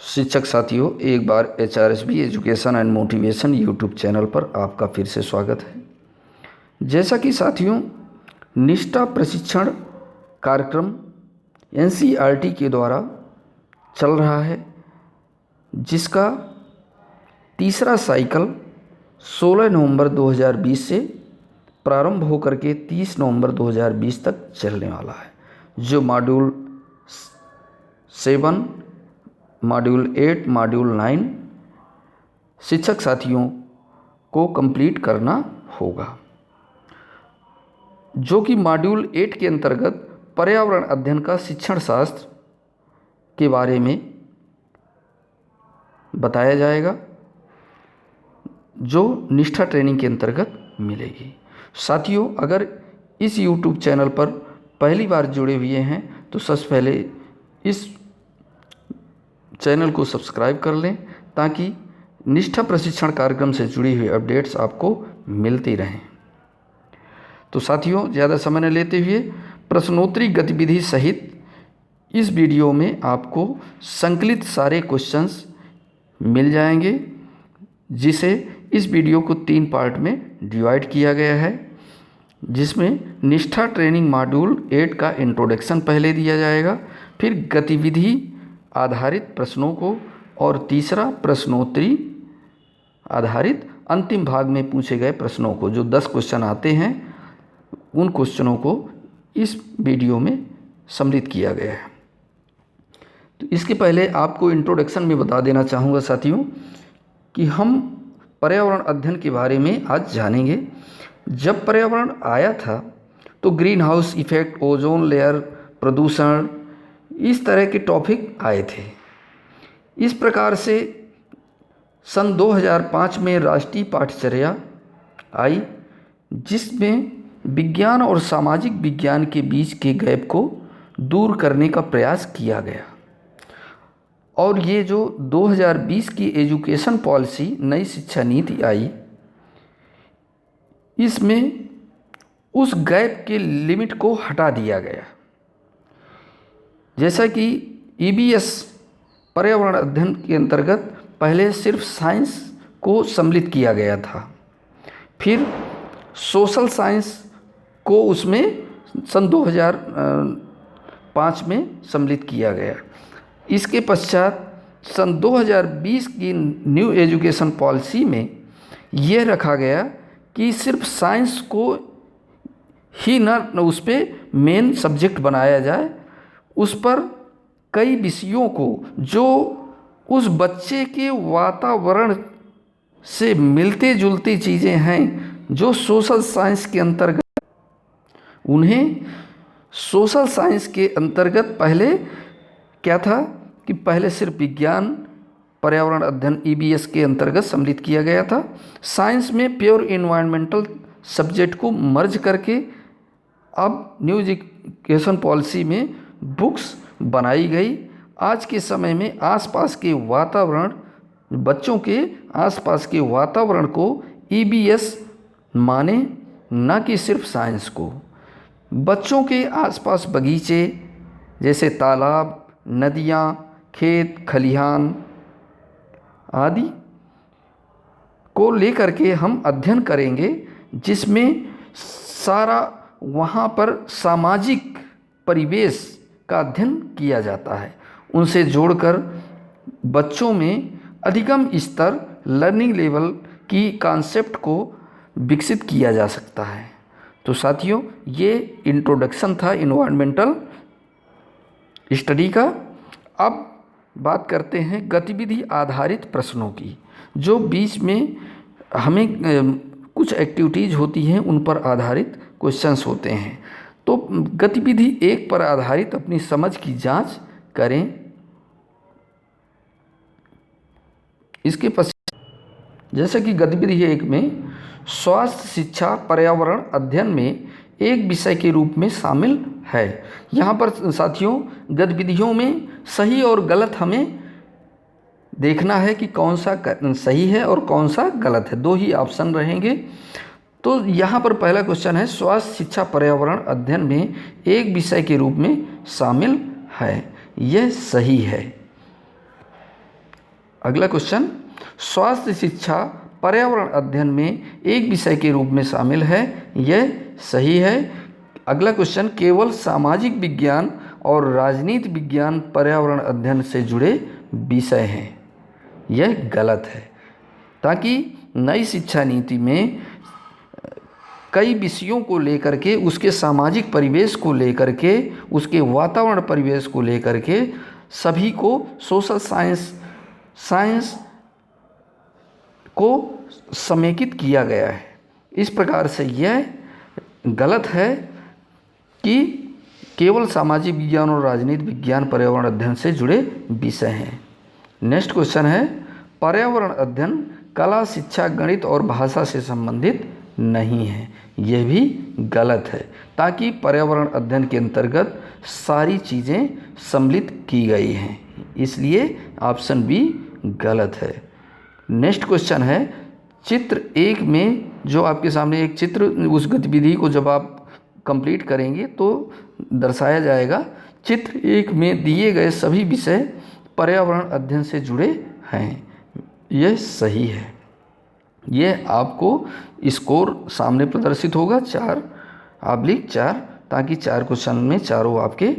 शिक्षक साथियों, एक बार HRSB education and motivation YouTube channel पर आपका फिर से स्वागत है। जैसा कि साथियों, निष्ठा प्रशिक्षण कार्यक्रम NCERT के द्वारा चल रहा है, जिसका तीसरा साइकिल 16 नवंबर 2020 से प्रारंभ होकर के 30 नवंबर 2020 तक चलने वाला है। जो मॉड्यूल 7, मॉड्यूल 8, मॉड्यूल 9 शिक्षक साथियों को कंप्लीट करना होगा। जो कि मॉड्यूल 8 के अंतर्गत पर्यावरण अध्ययन का शिक्षण शास्त्र के बारे में बताया जाएगा, जो निष्ठा ट्रेनिंग के अंतर्गत मिलेगी। साथियों, अगर इस YouTube चैनल पर पहली बार जुड़े हुए हैं तो सबसे पहले इस चैनल को सब्सक्राइब कर लें, ताकि निष्ठा प्रशिक्षण कार्यक्रम से जुड़ी हुई अपडेट्स आपको मिलती रहें। तो साथियों, ज़्यादा समय न लेते हुए प्रश्नोत्तरी गतिविधि सहित इस वीडियो में आपको संकलित सारे क्वेश्चंस मिल जाएंगे, जिसे इस वीडियो को 3 पार्ट में डिवाइड किया गया है, जिसमें निष्ठा ट्रेनिंग मॉड्यूल 8 का इंट्रोडक्शन पहले दिया जाएगा, फिर गतिविधि आधारित प्रश्नों को, और तीसरा प्रश्नोत्तरी आधारित अंतिम भाग में पूछे गए प्रश्नों को। जो 10 क्वेश्चन आते हैं, उन क्वेश्चनों को इस वीडियो में सम्मिलित किया गया है। तो इसके पहले आपको इंट्रोडक्शन में बता देना चाहूँगा साथियों कि हम पर्यावरण अध्ययन के बारे में आज जानेंगे। जब पर्यावरण आया था तो green house effect, ozone layer, प्रदूषण, इस तरह के टॉपिक आए थे। इस प्रकार से सन 2005 में राष्ट्रीय पाठ्यचर्या आई, जिसमें विज्ञान और सामाजिक विज्ञान के बीच के गैप को दूर करने का प्रयास किया गया। और ये जो 2020 की एजुकेशन पॉलिसी, नई शिक्षा नीति आई, इसमें उस गैप के लिमिट को हटा दिया गया। जैसा कि EBS पर्यावरण अध्ययन के अंतर्गत पहले सिर्फ साइंस को सम्मिलित किया गया था, फिर सोशल साइंस को उसमें सन 2005 में सम्मिलित किया गया। इसके पश्चात सन 2020 की न्यू एजुकेशन पॉलिसी में यह रखा गया कि सिर्फ साइंस को ही न उस पर मेन सब्जेक्ट बनाया जाए, उस पर कई विषयों को जो उस बच्चे के वातावरण से मिलते जुलती चीज़ें हैं, जो सोशल साइंस के अंतर्गत, उन्हें सोशल साइंस के अंतर्गत पहले क्या था कि पहले सिर्फ विज्ञान पर्यावरण अध्ययन EBS के अंतर्गत सम्मिलित किया गया था। साइंस में प्योर इन्वायरमेंटल सब्जेक्ट को मर्ज करके अब न्यू एजुकेशन पॉलिसी में बुक्स बनाई गई। आज के समय में आसपास के वातावरण, बच्चों के आसपास के वातावरण को EBS माने, न कि सिर्फ साइंस को। बच्चों के आसपास बगीचे जैसे तालाब, नदियाँ, खेत खलिहान आदि को लेकर के हम अध्ययन करेंगे, जिसमें सारा वहाँ पर सामाजिक परिवेश का अध्ययन किया जाता है। उनसे जोड़कर बच्चों में अधिगम स्तर, लर्निंग लेवल की कॉन्सेप्ट को विकसित किया जा सकता है। तो साथियों, ये इंट्रोडक्शन था इन्वायरमेंटल स्टडी का। अब बात करते हैं गतिविधि आधारित प्रश्नों की, जो बीच में हमें कुछ एक्टिविटीज़ होती हैं, उन पर आधारित क्वेश्चंस होते हैं। तो गतिविधि 1 पर आधारित अपनी समझ की जांच करें। इसके पश्चात जैसे कि गतिविधि 1 में स्वास्थ्य शिक्षा पर्यावरण अध्ययन में एक विषय के रूप में शामिल है। यहाँ पर साथियों, गतिविधियों में सही और गलत हमें देखना है कि कौन सा सही है और कौन सा गलत है। 2 ही ऑप्शन रहेंगे। तो यहाँ पर पहला क्वेश्चन है, स्वास्थ्य शिक्षा पर्यावरण अध्ययन में एक विषय के रूप में शामिल है, यह सही है। अगला क्वेश्चन, स्वास्थ्य शिक्षा पर्यावरण अध्ययन में एक विषय के रूप में शामिल है, यह सही है। अगला क्वेश्चन, केवल सामाजिक विज्ञान और राजनीति विज्ञान पर्यावरण अध्ययन से जुड़े विषय हैं, यह गलत है। ताकि नई शिक्षा नीति में कई विषयों को लेकर के, उसके सामाजिक परिवेश को लेकर के, उसके वातावरण परिवेश को लेकर के सभी को सोशल साइंस को समेकित किया गया है। इस प्रकार से यह गलत है कि केवल सामाजिक विज्ञान और राजनीति विज्ञान पर्यावरण अध्ययन से जुड़े विषय हैं। नेक्स्ट क्वेश्चन है, पर्यावरण अध्ययन कला, शिक्षा, गणित और भाषा से संबंधित नहीं है, यह भी गलत है। ताकि पर्यावरण अध्ययन के अंतर्गत सारी चीज़ें सम्मिलित की गई हैं, इसलिए ऑप्शन बी गलत है। नेक्स्ट क्वेश्चन है, चित्र 1 में जो आपके सामने एक चित्र, उस गतिविधि को जब आप कंप्लीट करेंगे तो दर्शाया जाएगा। चित्र 1 में दिए गए सभी विषय पर्यावरण अध्ययन से जुड़े हैं, यह सही है। यह आपको स्कोर सामने प्रदर्शित होगा 4/4, ताकि 4 क्वेश्चन में चारों आपके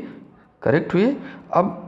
करेक्ट हुए। अब